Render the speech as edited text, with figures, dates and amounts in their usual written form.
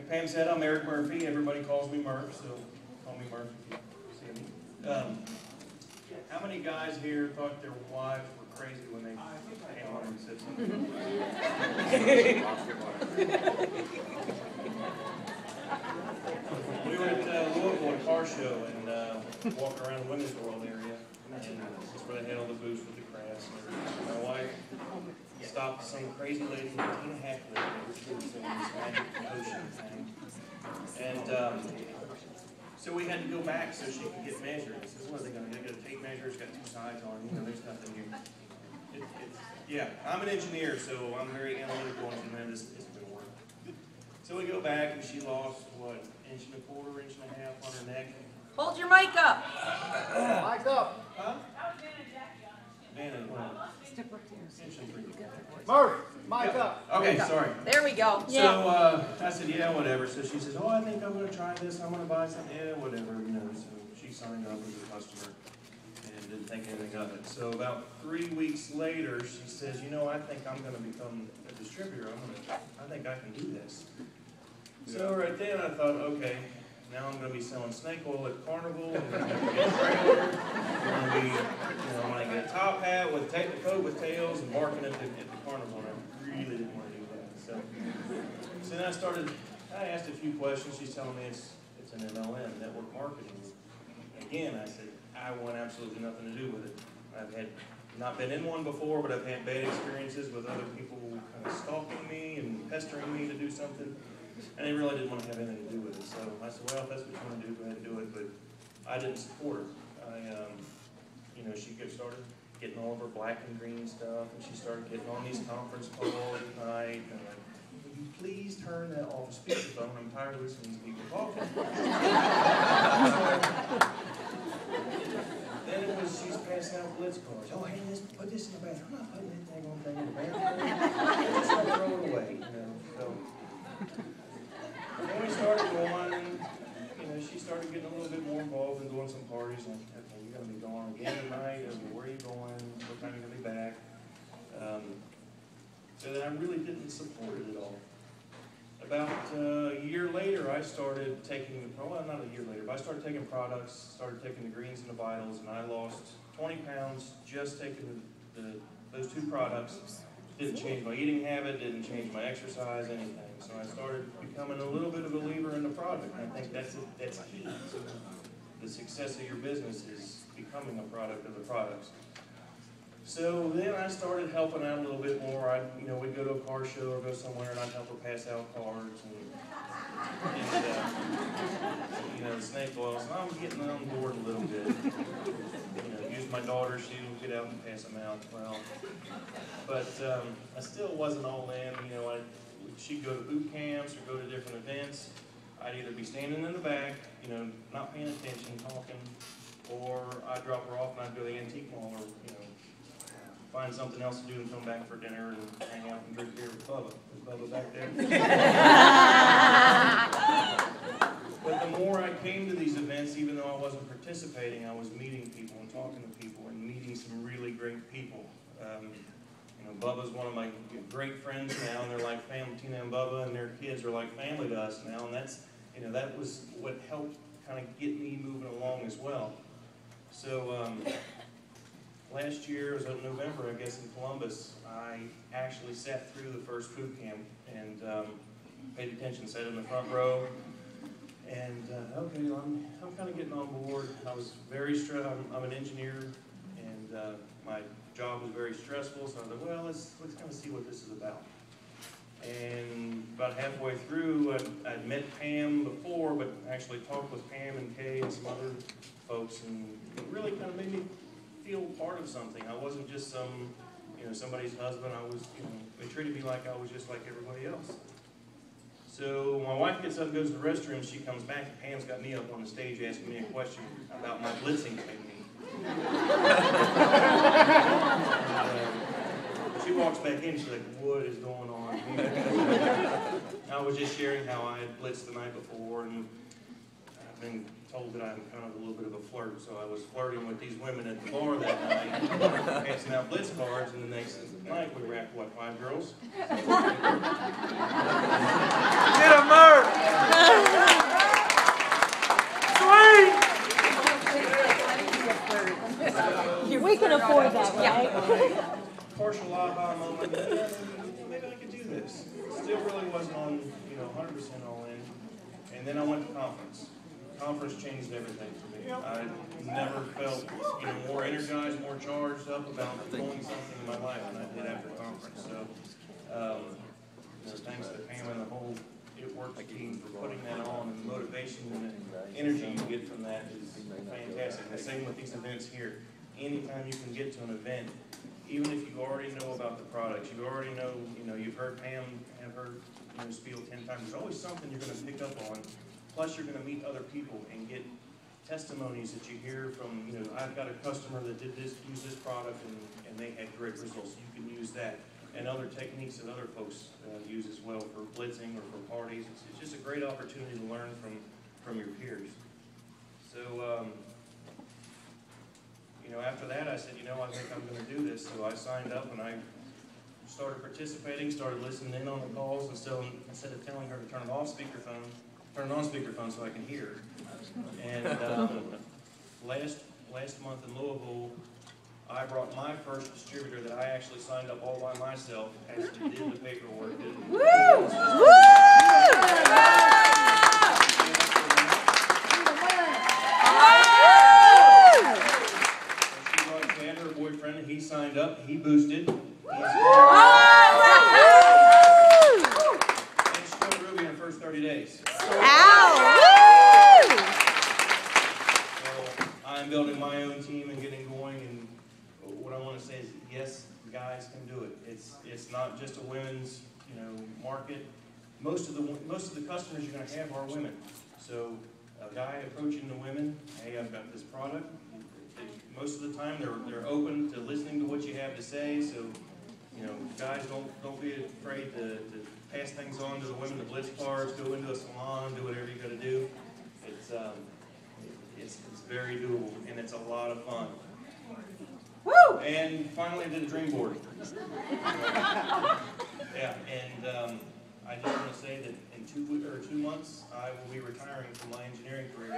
Like Pam said, I'm Erick Murphy. Everybody calls me Murph, so call me Murph if you see me. How many guys here thought their wives were crazy when they came home and said something? We were at Louisville at a car show and walked around the women's world area. And that's where they had all the booths with the crafts. My wife stopped some crazy lady, Tina Hackley, which was in this magic potion thing. And so we had to go back so she could get measured. I said, what are they going to do? They got a tape measure, it's got two sides on it, there's nothing here. Yeah, I'm an engineer, so I'm very analytical, and man, this isn't going to work. So we go back, and she lost, what, inch and a quarter, inch and a half on her neck. Hold your mic up. Mic up. Huh? Vanna, Murph, mic up. Okay, sorry. There we go. So I said, yeah, whatever. So she says, oh, I think I'm going to try this. I'm going to buy something. Yeah, whatever. So she signed up as a customer and didn't think anything of it. So about 3 weeks later, she says, I think I'm going to become a distributor. I think I can do this. So right then I thought, okay, now I'm going to be selling snake oil at Carnival. I'm going to get a trailer. I'm going to be, I'm going to get a top hat with a coat with tails and barking at the Carnival. And I really didn't want to do that. So then I asked a few questions. She's telling me it's an MLM, network marketing. Again, I said, I want absolutely nothing to do with it. I've had not been in one before, but I've had bad experiences with other people kind of stalking me and pestering me to do something. And I really didn't want to have anything to do with it. So I said, well, if that's what you want to do, go ahead and do it. But I didn't support her. She started getting all of her black and green stuff, and she started getting on these conference calls at night. And I'm like, would you please turn that off speakerphone? I'm tired of listening to people talking. Then she's passing out blitz cards. Oh, hey, put this in the bathroom. I'm not putting that thing in the bathroom. Just like throw it away, So. Then we started going, she started getting a little bit more involved in doing some parties. Like, okay, you're going to be going again tonight. Where are you going? What time are you going to be back? So then I really didn't support it at all. About a year later, I started taking, well, not a year later, but I started taking products, started taking the greens and the vitals, and I lost 20 pounds just taking those two products. Didn't change my eating habit, didn't change my exercise, anything. So I started becoming a little bit of a believer in the product. And I think that's key to the success of your business is becoming a product of the products. So then I started helping out a little bit more. We'd go to a car show or go somewhere and I'd help her pass out cards and the snake oil. So I'm getting on board a little bit. Use my daughter, she would get out and pass them out. Well, but I still wasn't all in. She'd go to boot camps or go to different events. I'd either be standing in the back, not paying attention, talking, or I'd drop her off and I'd go to the antique mall or, find something else to do and come back for dinner and hang out and drink beer with Bubba. Is Bubba back there? But the more I came to these events, even though I wasn't participating, I was meeting people and talking to people and meeting some really great people. Bubba's one of my great friends now, and they're like family. Tina and Bubba and their kids are like family to us now, and that was what helped kind of get me moving along as well. So last year, it was in November, I guess, in Columbus, I actually sat through the first boot camp and paid attention, sat in the front row, and okay, I'm kind of getting on board. I was very stressed. I'm an engineer, and my job was very stressful, so I thought, well, let's kind of see what this is about. And about halfway through, I'd met Pam before, but actually talked with Pam and Kay and some other folks, and it really kind of made me feel part of something. I wasn't just somebody's husband. I was, they treated me like I was just like everybody else. So my wife gets up and goes to the restroom. She comes back, and Pam's got me up on the stage asking me a question about my blitzing technique. She walks back in, she's like, what is going on here? I was just sharing how I had blitzed the night before, and I've been told that I'm kind of a little bit of a flirt, so I was flirting with these women at the bar that night, passing out blitz cards, and the next night we were after, what, 5 girls? Get a Murph! partial aha moment. Maybe I could do this. Still really wasn't on, 100% all in. And then I went to conference. Conference changed everything for me. I never felt, more energized, more charged up about doing something in my life than I did after conference. So, thanks to Pam and the whole ItWorks team for putting that on, and the motivation and the energy you get from that is fantastic. The same with these events here. Anytime you can get to an event, even if you already know about the products, you already know, you've heard Pam have her spiel 10 times, there's always something you're going to pick up on. Plus, you're going to meet other people and get testimonies that you hear from, I've got a customer that did this, used this product, and they had great results. You can use that. And other techniques that other folks use as well for blitzing or for parties. It's just a great opportunity to learn from your peers. So, after that, I said, I think I'm going to do this. So I signed up and I started participating, started listening in on the calls, and so instead of telling her to turn it off speakerphone, turn it on speakerphone so I can hear. And last month in Louisville, I brought my first distributor that I actually signed up all by myself, actually did the paperwork. Woo! She brought Chad, her boyfriend, and he signed up, he boosted. And she got Ruby in her first 30 days. I'm building my own team and getting going, and what I want to say is, yes, guys can do it. It's not just a women's, market. Most of the customers you're going to have are women. So a guy approaching the women, hey, I've got this product. Most of the time they're open to listening to what you have to say. So guys, don't be afraid to pass things on to the women, the blitz cards, go into a salon, do whatever you got to do. It's very doable, and it's a lot of fun. Woo! And finally, I did a dream board. Yeah, and I just want to say that in 2 months, I will be retiring from my engineering career.